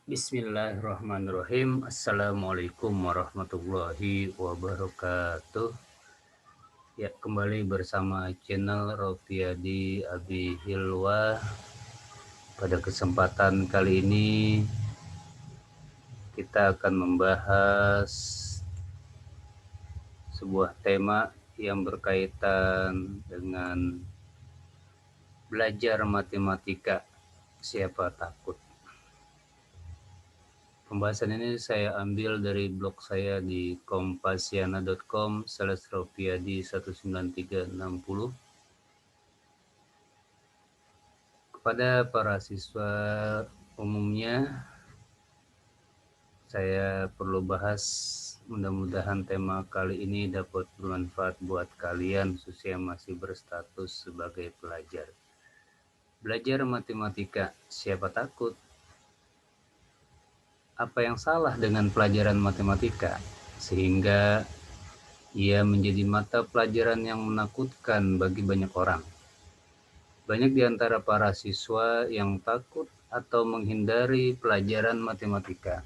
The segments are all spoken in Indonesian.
Bismillahirrahmanirrahim. Assalamualaikum warahmatullahi wabarakatuh. Ya, kembali bersama channel Rofiadi Abi Hilwa. Pada kesempatan kali ini kita akan membahas sebuah tema yang berkaitan dengan belajar matematika. Siapa takut? Pembahasan ini saya ambil dari blog saya di kompasiana.com/rofiadi19360. Kepada para siswa umumnya, saya perlu bahas, mudah-mudahan tema kali ini dapat bermanfaat buat kalian khususnya yang masih berstatus sebagai pelajar. Belajar matematika, siapa takut? Apa yang salah dengan pelajaran matematika sehingga ia menjadi mata pelajaran yang menakutkan bagi banyak orang? Banyak di antara para siswa yang takut atau menghindari pelajaran matematika.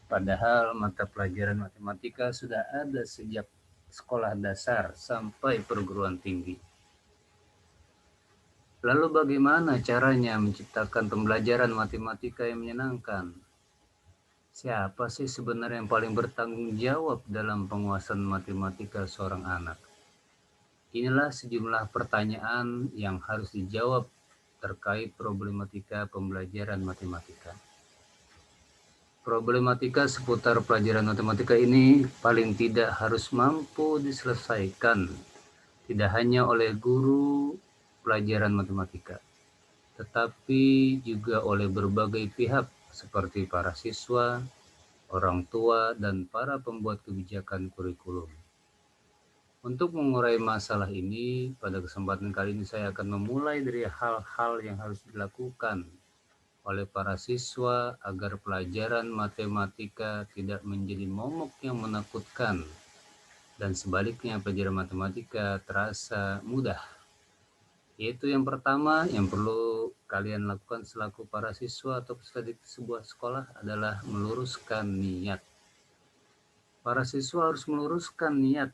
Padahal mata pelajaran matematika sudah ada sejak sekolah dasar sampai perguruan tinggi. Lalu bagaimana caranya menciptakan pembelajaran matematika yang menyenangkan? Siapa sih sebenarnya yang paling bertanggung jawab dalam penguasaan matematika seorang anak? Inilah sejumlah pertanyaan yang harus dijawab terkait problematika pembelajaran matematika. Problematika seputar pelajaran matematika ini paling tidak harus mampu diselesaikan tidak hanya oleh guru pelajaran matematika, tetapi juga oleh berbagai pihak seperti para siswa, orang tua, dan para pembuat kebijakan kurikulum. Untuk mengurai masalah ini, pada kesempatan kali ini saya akan memulai dari hal-hal yang harus dilakukan oleh para siswa agar pelajaran matematika tidak menjadi momok yang menakutkan dan sebaliknya pelajaran matematika terasa mudah. Yaitu yang pertama yang perlu kalian lakukan selaku para siswa atau peserta di sebuah sekolah adalah meluruskan niat. Para siswa harus meluruskan niat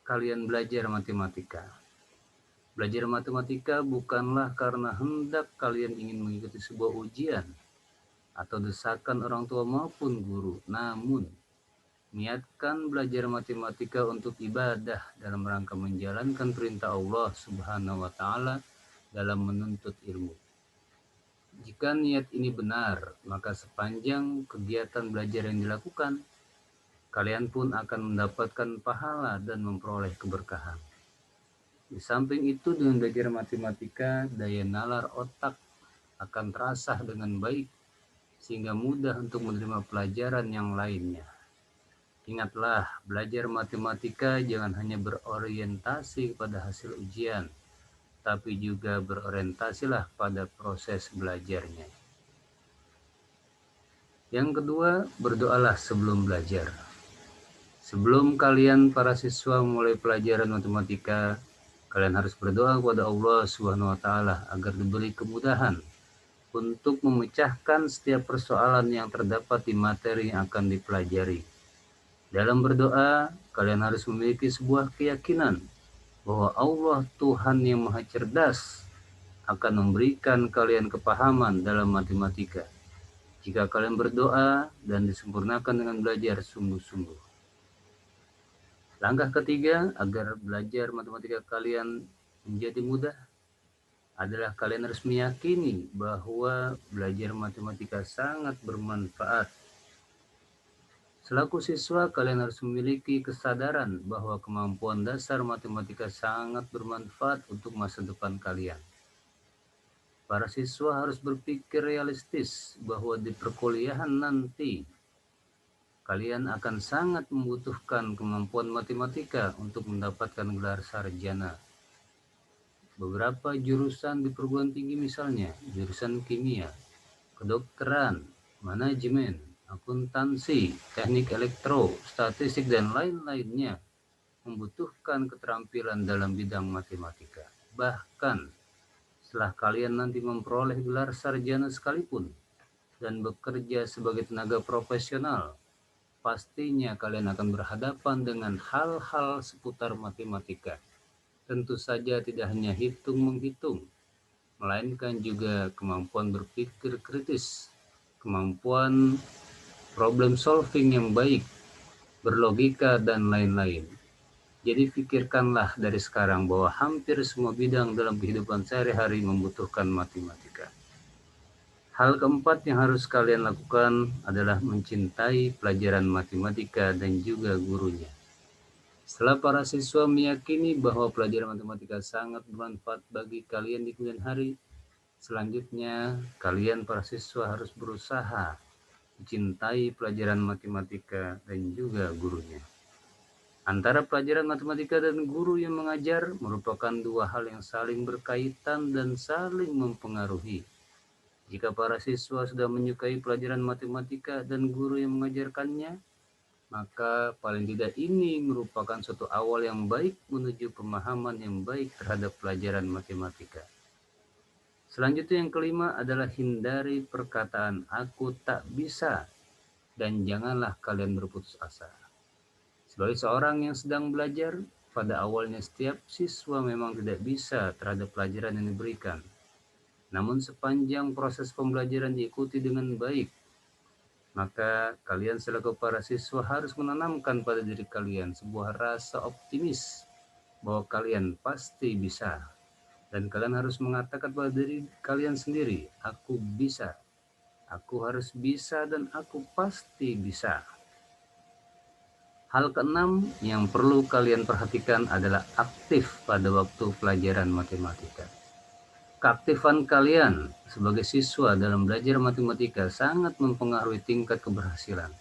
kalian belajar matematika. Belajar matematika bukanlah karena hendak kalian ingin mengikuti sebuah ujian atau desakan orang tua maupun guru. Namun, niatkan belajar matematika untuk ibadah dalam rangka menjalankan perintah Allah Subhanahu wa Ta'ala dalam menuntut ilmu. Jika niat ini benar, maka sepanjang kegiatan belajar yang dilakukan, kalian pun akan mendapatkan pahala dan memperoleh keberkahan. Di samping itu, dengan belajar matematika, daya nalar otak akan terasah dengan baik, sehingga mudah untuk menerima pelajaran yang lainnya. Ingatlah, belajar matematika jangan hanya berorientasi pada hasil ujian, tapi juga berorientasilah pada proses belajarnya. Yang kedua, berdoalah sebelum belajar. Sebelum kalian para siswa memulai pelajaran matematika, kalian harus berdoa kepada Allah Subhanahu wa Ta'ala agar diberi kemudahan untuk memecahkan setiap persoalan yang terdapat di materi yang akan dipelajari. Dalam berdoa, kalian harus memiliki sebuah keyakinan bahwa Allah Tuhan yang Maha Cerdas akan memberikan kalian kepahaman dalam matematika jika kalian berdoa dan disempurnakan dengan belajar sungguh-sungguh. Langkah ketiga agar belajar matematika kalian menjadi mudah adalah kalian harus meyakini bahwa belajar matematika sangat bermanfaat. Selaku siswa, kalian harus memiliki kesadaran bahwa kemampuan dasar matematika sangat bermanfaat untuk masa depan kalian. Para siswa harus berpikir realistis bahwa di perkuliahan nanti kalian akan sangat membutuhkan kemampuan matematika untuk mendapatkan gelar sarjana. Beberapa jurusan di perguruan tinggi misalnya, jurusan kimia, kedokteran, manajemen, akuntansi, teknik elektro, statistik, dan lain-lainnya membutuhkan keterampilan dalam bidang matematika. Bahkan, setelah kalian nanti memperoleh gelar sarjana sekalipun, dan bekerja sebagai tenaga profesional, pastinya kalian akan berhadapan dengan hal-hal seputar matematika. Tentu saja tidak hanya hitung-menghitung, melainkan juga kemampuan berpikir kritis, kemampuan problem solving yang baik, berlogika, dan lain-lain. Jadi pikirkanlah dari sekarang bahwa hampir semua bidang dalam kehidupan sehari-hari membutuhkan matematika. Hal keempat yang harus kalian lakukan adalah mencintai pelajaran matematika dan juga gurunya. Setelah para siswa meyakini bahwa pelajaran matematika sangat bermanfaat bagi kalian di kemudian hari, selanjutnya kalian para siswa harus berusaha mencintai pelajaran matematika dan juga gurunya. Antara pelajaran matematika dan guru yang mengajar merupakan dua hal yang saling berkaitan dan saling mempengaruhi. Jika para siswa sudah menyukai pelajaran matematika dan guru yang mengajarkannya, maka paling tidak ini merupakan suatu awal yang baik menuju pemahaman yang baik terhadap pelajaran matematika. Selanjutnya yang kelima adalah hindari perkataan "aku tak bisa" dan janganlah kalian berputus asa. Sebagai seorang yang sedang belajar, pada awalnya setiap siswa memang tidak bisa terhadap pelajaran yang diberikan. Namun sepanjang proses pembelajaran diikuti dengan baik, maka kalian selaku para siswa harus menanamkan pada diri kalian sebuah rasa optimis bahwa kalian pasti bisa. Dan kalian harus mengatakan pada diri kalian sendiri, aku bisa, aku harus bisa, dan aku pasti bisa. Hal keenam yang perlu kalian perhatikan adalah aktif pada waktu pelajaran matematika. Keaktifan kalian sebagai siswa dalam belajar matematika sangat mempengaruhi tingkat keberhasilan.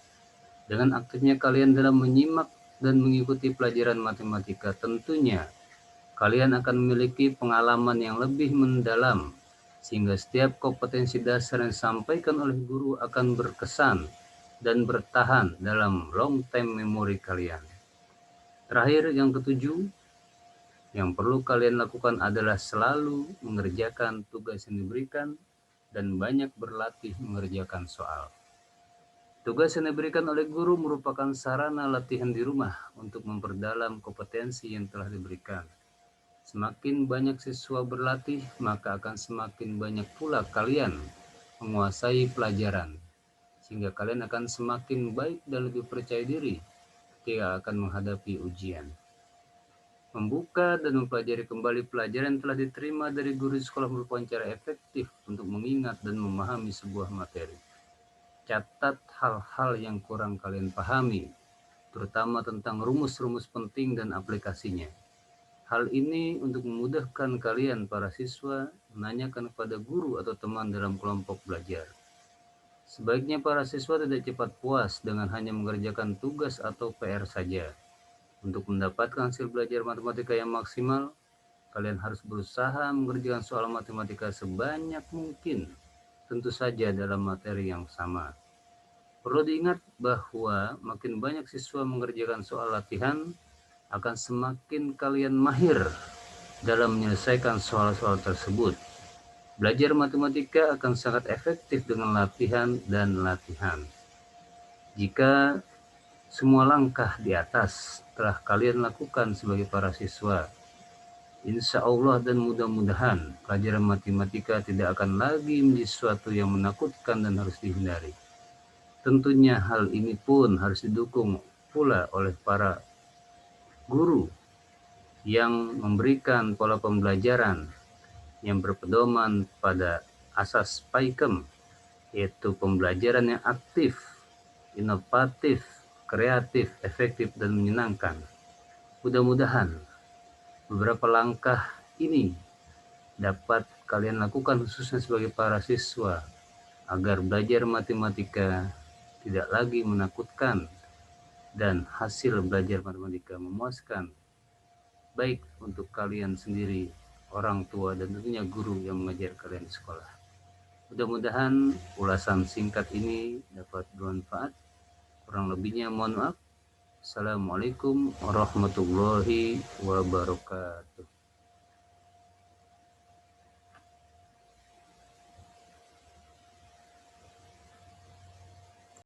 Dengan aktifnya kalian dalam menyimak dan mengikuti pelajaran matematika, tentunya kalian akan memiliki pengalaman yang lebih mendalam, sehingga setiap kompetensi dasar yang disampaikan oleh guru akan berkesan dan bertahan dalam long term memory kalian. Terakhir, yang ketujuh, yang perlu kalian lakukan adalah selalu mengerjakan tugas yang diberikan dan banyak berlatih mengerjakan soal. Tugas yang diberikan oleh guru merupakan sarana latihan di rumah untuk memperdalam kompetensi yang telah diberikan. Semakin banyak siswa berlatih, maka akan semakin banyak pula kalian menguasai pelajaran, sehingga kalian akan semakin baik dan lebih percaya diri ketika akan menghadapi ujian. Membuka dan mempelajari kembali pelajaran yang telah diterima dari guru di sekolah merupakan cara efektif untuk mengingat dan memahami sebuah materi. Catat hal-hal yang kurang kalian pahami, terutama tentang rumus-rumus penting dan aplikasinya. Hal ini untuk memudahkan kalian para siswa menanyakan kepada guru atau teman dalam kelompok belajar. Sebaiknya para siswa tidak cepat puas dengan hanya mengerjakan tugas atau PR saja. Untuk mendapatkan hasil belajar matematika yang maksimal, kalian harus berusaha mengerjakan soal matematika sebanyak mungkin, tentu saja dalam materi yang sama. Perlu diingat bahwa makin banyak siswa mengerjakan soal latihan, akan semakin kalian mahir dalam menyelesaikan soal-soal tersebut. Belajar matematika akan sangat efektif dengan latihan dan latihan. Jika semua langkah di atas telah kalian lakukan sebagai para siswa, insya Allah dan mudah-mudahan pelajaran matematika tidak akan lagi menjadi sesuatu yang menakutkan dan harus dihindari. Tentunya hal ini pun harus didukung pula oleh para guru yang memberikan pola pembelajaran yang berpedoman pada asas PAIKEM, yaitu pembelajaran yang aktif, inovatif, kreatif, efektif, dan menyenangkan. Mudah-mudahan beberapa langkah ini dapat kalian lakukan khususnya sebagai para siswa agar belajar matematika tidak lagi menakutkan dan hasil belajar matematika memuaskan, baik untuk kalian sendiri, orang tua, dan tentunya guru yang mengajar kalian di sekolah. Mudah-mudahan ulasan singkat ini dapat bermanfaat. Kurang lebihnya mohon maaf. Assalamualaikum warahmatullahi wabarakatuh.